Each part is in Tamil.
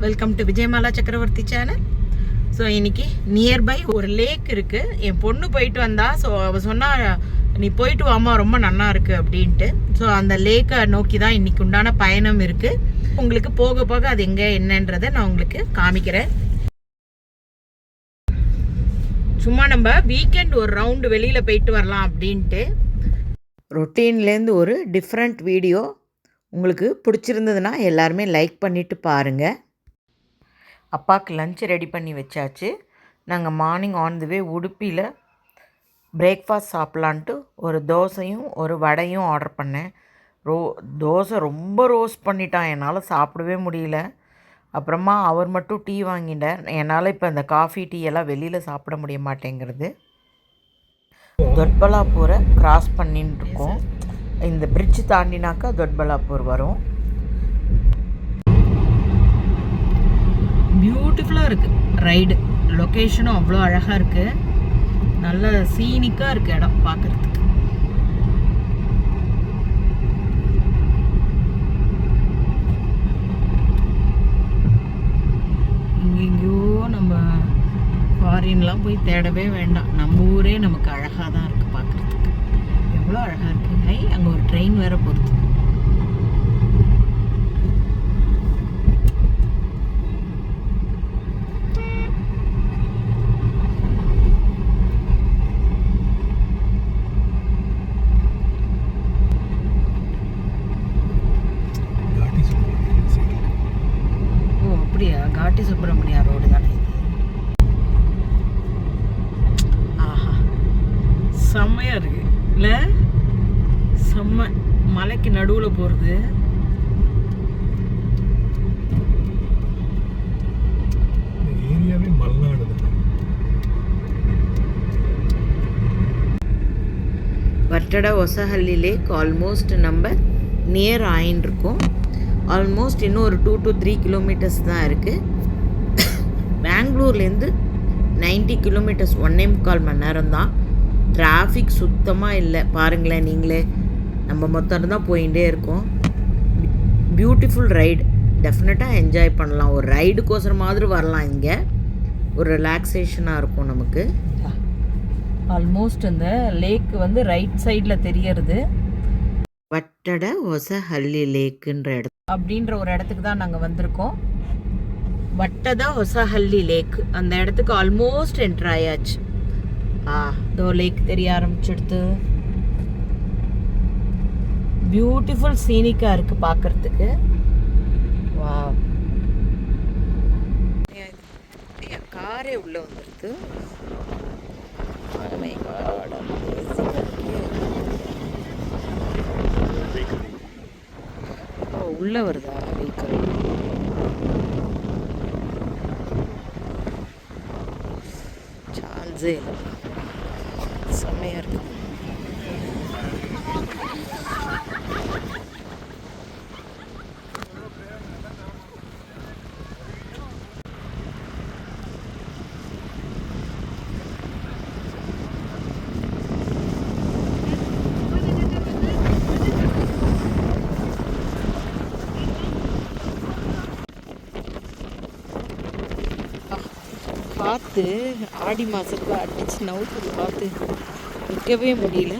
வெல்கம் டு விஜயமாலா சக்கரவர்த்தி சேனல். ஸோ இன்றைக்கி நியர்பை ஒரு லேக் இருக்குது. என் பொண்ணு போயிட்டு வந்தா. ஸோ அவள் சொன்னா நீ போயிட்டு வாமா, ரொம்ப நல்லா இருக்குது அப்படின்ட்டு. ஸோ அந்த லேக்கை நோக்கி தான் இன்றைக்கி உண்டான பயணம் இருக்குது. உங்களுக்கு போக போக அது எங்கே என்னன்றதை நான் உங்களுக்கு காமிக்கிறேன். சும்மா நம்ம வீக்கெண்ட் ஒரு ரவுண்டு வெளியில் போயிட்டு வரலாம் அப்படின்ட்டு. ரொட்டீன்லேருந்து ஒரு டிஃப்ரெண்ட் வீடியோ. உங்களுக்கு பிடிச்சிருந்ததுன்னா எல்லாருமே லைக் பண்ணிவிட்டு பாருங்கள். அப்பாவுக்கு லஞ்ச் ரெடி பண்ணி வச்சாச்சு. நாங்கள் மார்னிங் ஆன் தி வே உடுப்பியில் பிரேக்ஃபாஸ்ட் சாப்பிட்லான்ட்டு ஒரு தோசையும் ஒரு வடையும் ஆர்டர் பண்ணேன். தோசை ரொம்ப ரோஸ்ட் பண்ணிட்டான், என்னால் சாப்பிடவே முடியல. அப்புறமா அவர் மட்டும் டீ வாங்கிட்டார். என்னால் இப்போ இந்த காஃபி டீ எல்லாம் வெளியில் சாப்பிட முடிய மாட்டேங்கிறது. தொட்பலாப்பூரை கிராஸ் பண்ணின்னு இருக்கோம். இந்த பிரிட்ஜ் தாண்டினாக்கா தொட்பலாப்பூர் வரும். பியூட்டிஃபுல்லாக இருக்குது ரைடு. லொக்கேஷனும் அவ்வளோ அழகாக இருக்குது. நல்ல சீனிக்காக இருக்குது இடம் பார்க்குறதுக்கு. இங்கெங்கேயோ நம்ம ஃபாரின்லாம் போய் தேடவே வேண்டாம். நம்ம ஊரே நமக்கு அழகாக தான் இருக்குது பார்க்குறதுக்கு. எவ்வளோ அழகாக இருக்குது. அங்கே ஒரு ட்ரெயின் வேறு போகுது. காட்டி சுப்பிரமணியா ரோடு தானே இது. ஆஹா, செம்மையாக இருக்கு இல்லை? செம்ம மலைக்கு நடுவில் போகிறது. வட்டட ஒசஹல்லி லேக் ஆல்மோஸ்ட் நம்ம நியர் ஆயின்னு இருக்கோம். ஆல்மோஸ்ட் இன்னும் ஒரு 2 to 3 கிலோமீட்டர்ஸ் தான் இருக்குது. பெங்களூர்லேருந்து 90 கிலோமீட்டர்ஸ், 1.25 மணி நேரம் தான். டிராஃபிக் சுத்தமாக இல்லை. பாருங்களேன் நீங்களே, நம்ம மொத்தம் தான் போயிட்டே இருக்கோம். Beautiful ride. டெஃபினட்டாக என்ஜாய் பண்ணலாம். ஒரு ரைடுக்கோசரம் மாதிரி வரலாம். இங்கே ஒரு ரிலாக்ஸேஷனாக இருக்கும் நமக்கு. ஆல்மோஸ்ட் இந்த லேக் வந்து ரைட் சைடில் தெரியறது. வட்டட ஒசஹல்லி லேக்குன்ற இடம் அப்படின்ற ஒரு இடத்துக்கு தான் நாங்கள் வந்திருக்கோம். வட்டத ஒசஹல்லி லேக் அந்த இடத்துக்கு ஆல்மோஸ்ட் என்ட்ரு ஆயாச்சு. தோ லேக் தெரிய ஆரம்பிச்சிடுது. பியூட்டிஃபுல் சீனிக்காக இருக்குது பார்க்குறதுக்கு. வா, காரே உள்ளே வந்துடுது. உள்ளே வருதா வெஹிக்கிள்? சான்ஸே இல்லை. செம்மையாக இருக்குது. காற்று ஆடி மாதத்தில் அடிச்சு நவுத்து காற்று நிற்கவே முடியல.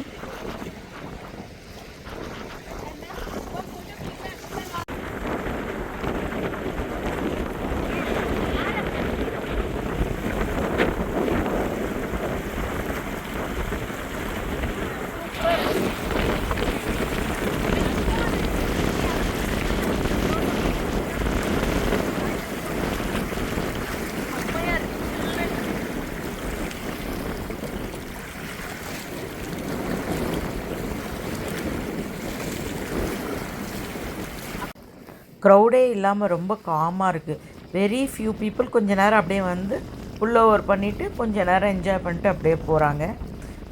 க்ரௌடே இல்லாமல் ரொம்ப காமாக இருக்குது. வெரி ஃபியூ பீப்புள் கொஞ்ச நேரம் அப்படியே வந்து புல் ஓவர் பண்ணிவிட்டு கொஞ்ச நேரம் என்ஜாய் பண்ணிட்டு அப்படியே போகிறாங்க.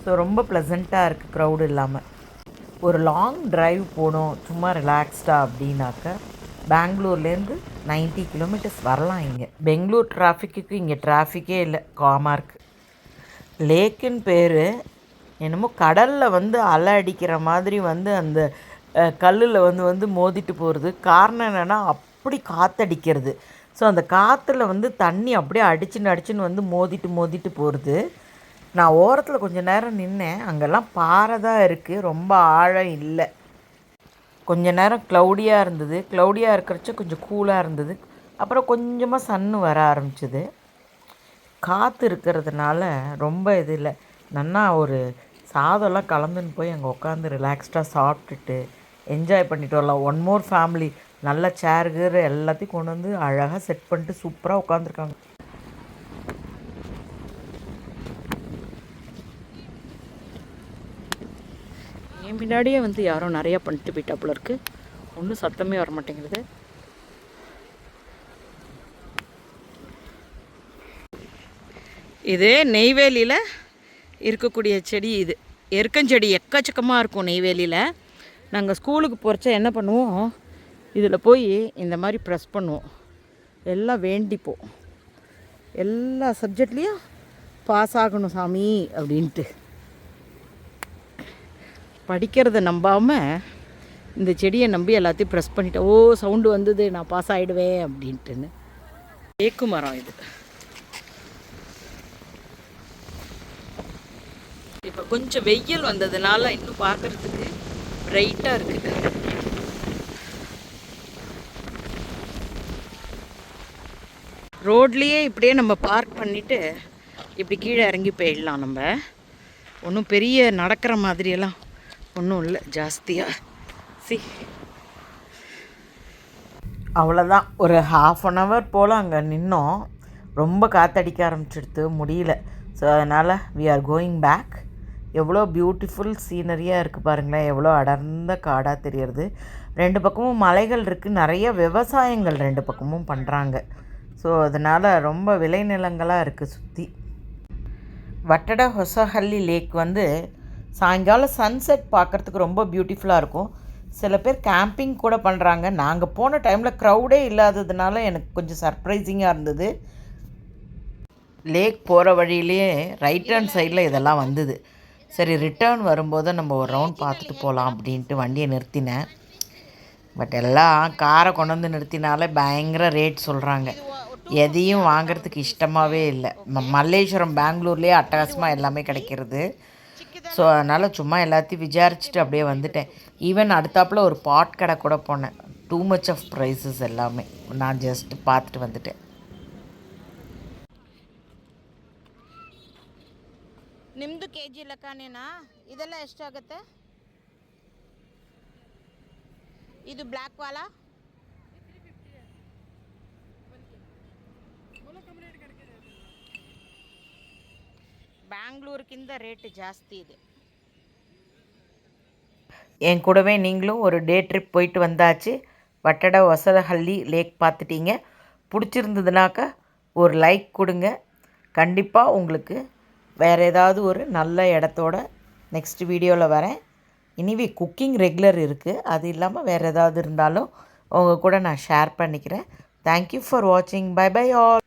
ஸோ ரொம்ப ப்ளசண்ட்டாக இருக்குது க்ரௌடு இல்லாமல். ஒரு லாங் ட்ரைவ் போகணும் சும்மா ரிலாக்ஸ்டாக அப்படின்னாக்க பெங்களூர்லேருந்து 90 கிலோமீட்டர்ஸ் வரலாம். இங்கே பெங்களூர் டிராஃபிக்கு இங்கே டிராஃபிக்கே இல்லை, காமாக இருக்குது. லேக்குன்னு பேர். என்னமோ கடலில் வந்து அலை அடிக்கிற மாதிரி வந்து அந்த கல்லில் வந்து மோதிட்டு போகிறது. காரணம் என்னென்னா அப்படி காற்றடிக்கிறது. ஸோ அந்த காற்றுல வந்து தண்ணி அப்படியே அடிச்சுன்னு வந்து மோதிட்டு போகிறது. நான் ஓரத்தில் கொஞ்சம் நேரம் நின்னேன். அங்கெல்லாம் பாறை தான் இருக்குது, ரொம்ப ஆழம் இல்லை. கொஞ்ச நேரம் க்ளவுடியாக இருந்தது. க்ளவுடியாக இருக்கிறச்ச கொஞ்சம் கூலாக இருந்தது. அப்புறம் கொஞ்சமாக சன்னு வர ஆரம்பிச்சிது. காற்று இருக்கிறதுனால ரொம்ப இது இல்லை. நன்னா ஒரு சாதம்லாம் கலந்துன்னு போய் அங்கே உட்காந்து ரிலாக்ஸ்டாக சாப்பிட்டுட்டு என்ஜாய் பண்ணிட்டு வரலாம். ஒன் மோர் ஃபேமிலி நல்ல சேர் எல்லாத்தையும் கொண்டு வந்து அழகாக செட் பண்ணிட்டு சூப்பராக உட்காந்துருக்காங்க. என் பின்னாடியே வந்து யாரோ நிறையா பண்ணிட்டு போயிட்டாப்புல இருக்குது. ஒன்றும் சத்தமே வர மாட்டேங்கிறது. இது நெய்வேலியில் இருக்கக்கூடிய செடி. இது எருக்கஞ்செடி எக்கச்சக்கமாக இருக்கும் நெய்வேலியில். நாங்கள் ஸ்கூலுக்கு போகிறச்ச என்ன பண்ணுவோம், இதில் போய் இந்த மாதிரி ப்ரெஸ் பண்ணுவோம். எல்லாம் வேண்டிப்போம், எல்லா சப்ஜெக்ட்லேயும் பாஸ் ஆகணும் சாமி அப்படின்ட்டு. படிக்கிறத நம்பாமல் இந்த செடியை நம்பி எல்லாத்தையும் ப்ரெஸ் பண்ணிட்டேன். ஓ சவுண்டு வந்தது, நான் பாஸ் ஆகிடுவேன் அப்படின்ட்டுன்னு. தேக்கு மரம் இது. இப்போ கொஞ்சம் வெயில் வந்ததுனால இன்னும் பார்க்குறதுக்கு பிரைட்டாக இருக்குது. ரோட்லேயே இப்படியே நம்ம பார்க் பண்ணிவிட்டு இப்படி கீழே இறங்கி போயிடலாம். நம்ம ஒன்றும் பெரிய நடக்கிற மாதிரியெல்லாம் ஒன்றும் இல்லை ஜாஸ்தியாக. அவ்வளோதான், ஒரு 1/2 hour போல் அங்கே நின்னோம். ரொம்ப காற்றடிக்க ஆரம்பிச்சிடுத்து, முடியல. ஸோ அதனால் வி ஆர் கோயிங் பேக். எவ்வளோ பியூட்டிஃபுல் சீனரியாக இருக்குது பாருங்களேன், எவ்வளோ அடர்ந்த காடாக தெரியறது. 2 பக்கமும் மலைகள் இருக்குது, நிறைய விவசாயங்கள் 2 பக்கமும் பண்ணுறாங்க. ஸோ அதனால் ரொம்ப விளைநிலங்களாக இருக்குது சுற்றி. வட்டட ஹொசஹள்ளி லேக் வந்து சாயங்காலம் சன்செட் பார்க்குறதுக்கு ரொம்ப பியூட்டிஃபுல்லாக இருக்கும். சில பேர் கேம்பிங் கூட பண்ணுறாங்க. நாங்கள் போன டைமில் க்ரௌடே இல்லாததுனால எனக்கு கொஞ்சம் சர்ப்ரைசிங்காக இருந்தது. லேக் போகிற வழியிலே ரைட் ஹேண்ட் சைடில் இதெல்லாம் வந்தது. சரி ரிட்டர்ன் வரும்போது நம்ம ஒரு ரவுண்ட் பார்த்துட்டு போகலாம் அப்படின்ட்டு வண்டியை நிறுத்தினேன். பட் எல்லாம் காரை கொண்டு வந்து நிறுத்தினாலே பயங்கர ரேட் சொல்கிறாங்க. எதையும் வாங்கிறதுக்கு இஷ்டமாகவே இல்லை. மல்லேஸ்வரம் பெங்களூர்லேயே அட்டகாசமாக எல்லாமே கிடைக்கிறது. ஸோ அதனால் சும்மா எல்லாத்தையும் விசாரிச்சுட்டு அப்படியே வந்துட்டேன். ஈவன் அடுத்தாப்பில் ஒரு பாட் கடை கூட போனேன். டூ மச் ஆஃப் ப்ரைஸஸ் எல்லாமே. நான் ஜஸ்ட்டு பார்த்துட்டு வந்துட்டேன். ನಿಮ್ಮದು ಕೆಜಿ ಲೆಕ್ಕನೇನಾ? ಇದೆಲ್ಲ ಎಷ್ಟಾಗುತ್ತೆ? ಇದು ಬ್ಲ್ಯಾಕ್ ವಾಲಾ பெங்களூருக்கிந்த ரேட்டு ஜாஸ்தி இது. என் கூடவே நீங்களும் ஒரு டே ட்ரிப் போயிட்டு வந்தாச்சு. வட்டட ஹொசஹள்ளி லேக் பார்த்துட்டீங்க. பிடிச்சிருந்ததுனாக்கா ஒரு லைக் கொடுங்க. கண்டிப்பாக உங்களுக்கு வேறு ஏதாவது ஒரு நல்ல இடத்தோட நெக்ஸ்ட் வீடியோவில் வரேன். இனிவே குக்கிங் ரெகுலர் இருக்குது. அது இல்லாமல் வேறு ஏதாவது இருந்தாலும் உங்கள் கூட நான் ஷேர் பண்ணிக்கிறேன். தேங்க்யூ ஃபார் வாட்சிங். Bye bye all.